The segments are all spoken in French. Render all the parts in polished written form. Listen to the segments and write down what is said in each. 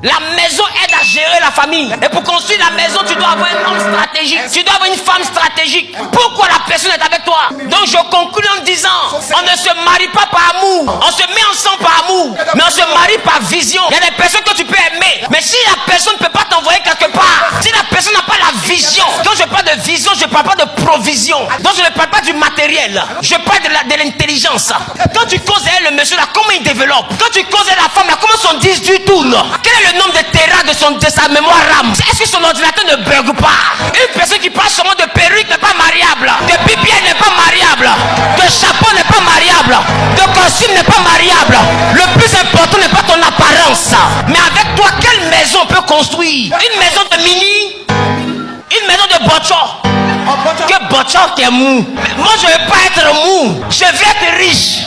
La maison aide à gérer la famille. Et pour construire la maison, tu dois avoir un homme stratégique. Tu dois avoir une femme stratégique. Pourquoi la personne est avec toi? Donc je conclue en disant, on ne se marie pas par amour. On se met ensemble par amour. Mais on se marie par vision. Il y a des personnes que tu peux aimer. Mais si la personne ne peut pas t'envoyer quelque part, si la personne n'a pas la vision. Quand je parle de vision, je ne parle pas de provision. Donc je ne parle pas du matériel. Je parle de l'intelligence. Quand tu causes elle, le monsieur là, comment il développe? Quand tu causes la femme là, comment son 18 tourne? Quel est le nombre de terras de sa mémoire RAM? Est-ce que son ordinateur ne bug pas? Une personne qui parle seulement de perruque n'est pas mariable. De pipier n'est pas mariable. De chapeau n'est pas mariable. De costume n'est pas mariable. Le plus important n'est pas ton apparence. Mais avec toi, quelle maison on peut construire? Une maison de mini? Une maison de bocho? Que bocho qui est mou? Moi je ne veux pas être mou. Je veux être riche.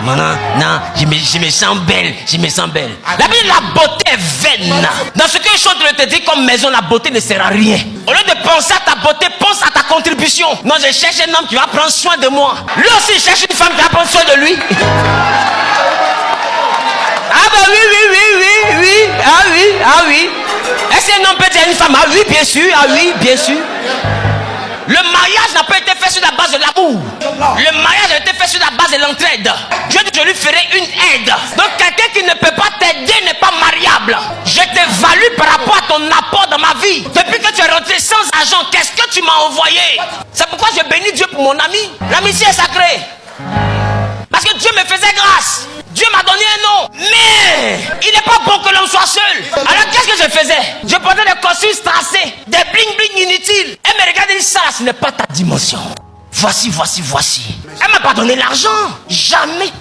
Non, je me sens belle, je me sens belle. La Bible, la beauté est vaine. Dans ce que je suis en train de te dire comme maison, la beauté ne sert à rien. Au lieu de penser à ta beauté, pense à ta contribution. Non, je cherche un homme qui va prendre soin de moi. Lui aussi, il cherche une femme qui va prendre soin de lui. Ah bah oui. Ah oui. Est-ce qu'un homme peut dire à une femme? Ah oui, bien sûr. Le mariage n'a pas été fait sur la base de l'amour. Le mariage a été fait sur la base de l'entraide. Dieu dit, je lui ferai une aide. Donc quelqu'un qui ne peut pas t'aider n'est pas mariable. Je t'évalue par rapport à ton apport dans ma vie. Depuis que tu es rentré sans argent, qu'est-ce que tu m'as envoyé? C'est pourquoi je bénis Dieu pour mon ami. L'amitié est sacrée. Parce que Dieu me faisait grâce. Dieu m'a donné un nom. Mais il n'est pas bon que l'homme soit seul. Alors qu'est-ce que je faisais? Je portais des costumes strassés, des bling inutiles. Elle me regardait et dit, ça ce n'est pas ta dimension. Voici. Elle m'a pas donné l'argent. Jamais.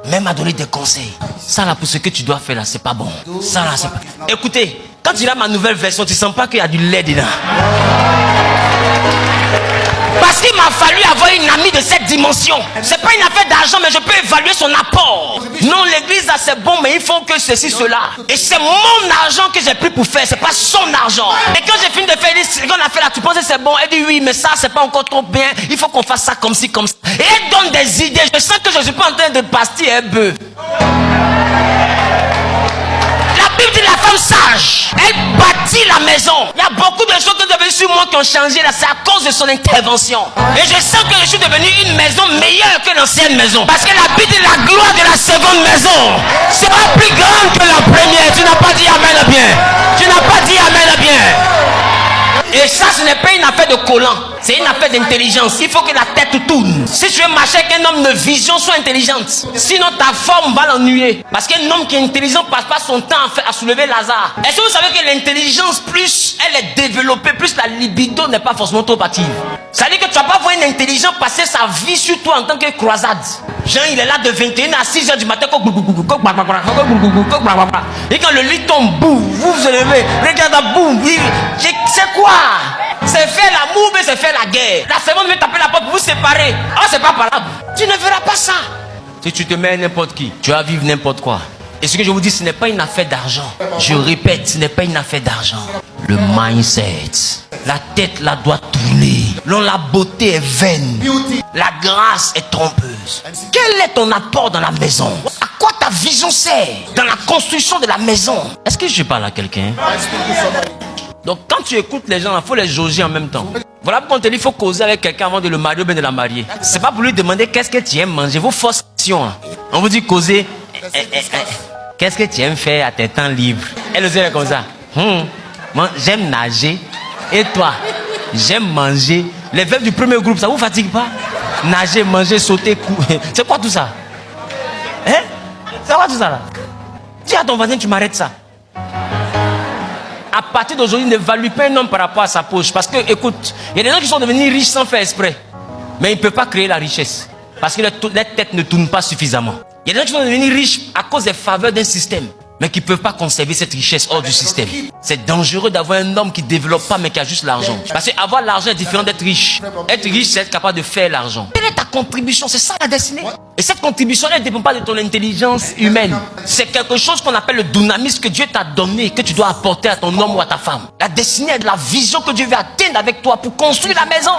Mais elle m'a donné des conseils. Ça là, pour ce que tu dois faire là, c'est pas bon. Ça là, c'est pas... Écoutez, quand tu as ma nouvelle version, tu sens pas qu'il y a du lait dedans. Parce qu'il m'a fallu avoir une amie de cette dimension. C'est pas une affaire d'argent, mais je peux évaluer son apport. Non, l'église là c'est bon, mais il faut que ceci, cela. Et c'est mon argent que j'ai pris pour faire, c'est pas son argent. Et quand j'ai fini de faire, ce qu'on a fait là, tu penses que c'est bon? Elle dit oui, mais ça c'est pas encore trop bien. Il faut qu'on fasse ça comme ci, comme ça. Et elle donne des idées. Je sens que je suis pas en train de pastiller un bœuf. La Bible dit la femme sage, elle bâtit la maison. Il y a beaucoup de choses que j'ai vues sur moi qui ont changé là, c'est à cause de son intervention. Et je sens que je suis devenu une maison meilleure que l'ancienne maison. Parce que la Bible dit la gloire de la seconde maison sera plus grande que la première. Tu n'as pas dit amen bien. Et ça, ce n'est pas une affaire de collant. C'est une affaire d'intelligence. Il faut que la tête tourne. Si tu veux marcher avec un homme de vision, sois intelligente. Sinon, ta forme va l'ennuyer. Parce qu'un homme qui est intelligent passe pas son temps à soulever Lazare. Est-ce que vous savez que l'intelligence, plus elle est développée, plus la libido n'est pas forcément trop active. Ça veut dire que tu vas pas voir un intelligent passer sa vie sur toi en tant que croisade. Jean, il est là de 21 à 6 h du matin. Et quand le lit tombe, boum, vous vous levez. Regarde, boum. C'est quoi? C'est faire l'amour, mais c'est faire la guerre. La seconde veut taper la porte pour vous séparer. Oh, c'est pas parable. Tu ne verras pas ça. Si tu te mets à n'importe qui, tu vas vivre n'importe quoi. Et ce que je vous dis, ce n'est pas une affaire d'argent. Je répète, ce n'est pas une affaire d'argent. Le mindset. La tête là doit tourner. Non, la beauté est vaine. La grâce est trompeuse. Quel est ton apport dans la maison? À quoi ta vision sert dans la construction de la maison? Est-ce que je parle à quelqu'un? Donc quand tu écoutes les gens, il faut les jauger en même temps. Voilà pourquoi on te dit qu'il faut causer avec quelqu'un avant de le marier ou bien de la marier. C'est pas pour lui demander qu'est-ce que tu aimes manger. Vos fausses questions. On vous dit causer. Qu'est-ce que tu aimes faire à tes temps libres? Elle le comme ça. Moi, j'aime nager. Et toi? J'aime manger. Les verbes du premier groupe, ça vous fatigue pas? Nager, manger, sauter, courir. C'est quoi tout ça? Hein? C'est quoi tout ça là? Dis à ton voisin, tu m'arrêtes ça. À partir d'aujourd'hui, n'évalue pas un homme par rapport à sa poche. Parce que, écoute, il y a des gens qui sont devenus riches sans faire exprès. Mais ils ne peuvent pas créer la richesse. Parce que leur tête ne tourne pas suffisamment. Il y a des gens qui sont devenus riches à cause des faveurs d'un système. Mais qui ne peuvent pas conserver cette richesse hors du système. C'est dangereux d'avoir un homme qui ne développe pas mais qui a juste l'argent. Parce qu'avoir l'argent est différent d'être riche. Être riche, c'est être capable de faire l'argent. Quelle est ta contribution? C'est ça la destinée. Et cette contribution, elle ne dépend pas de ton intelligence humaine. C'est quelque chose qu'on appelle le dynamisme que Dieu t'a donné, que tu dois apporter à ton homme ou à ta femme. La destinée est de la vision que Dieu veut atteindre avec toi pour construire la maison.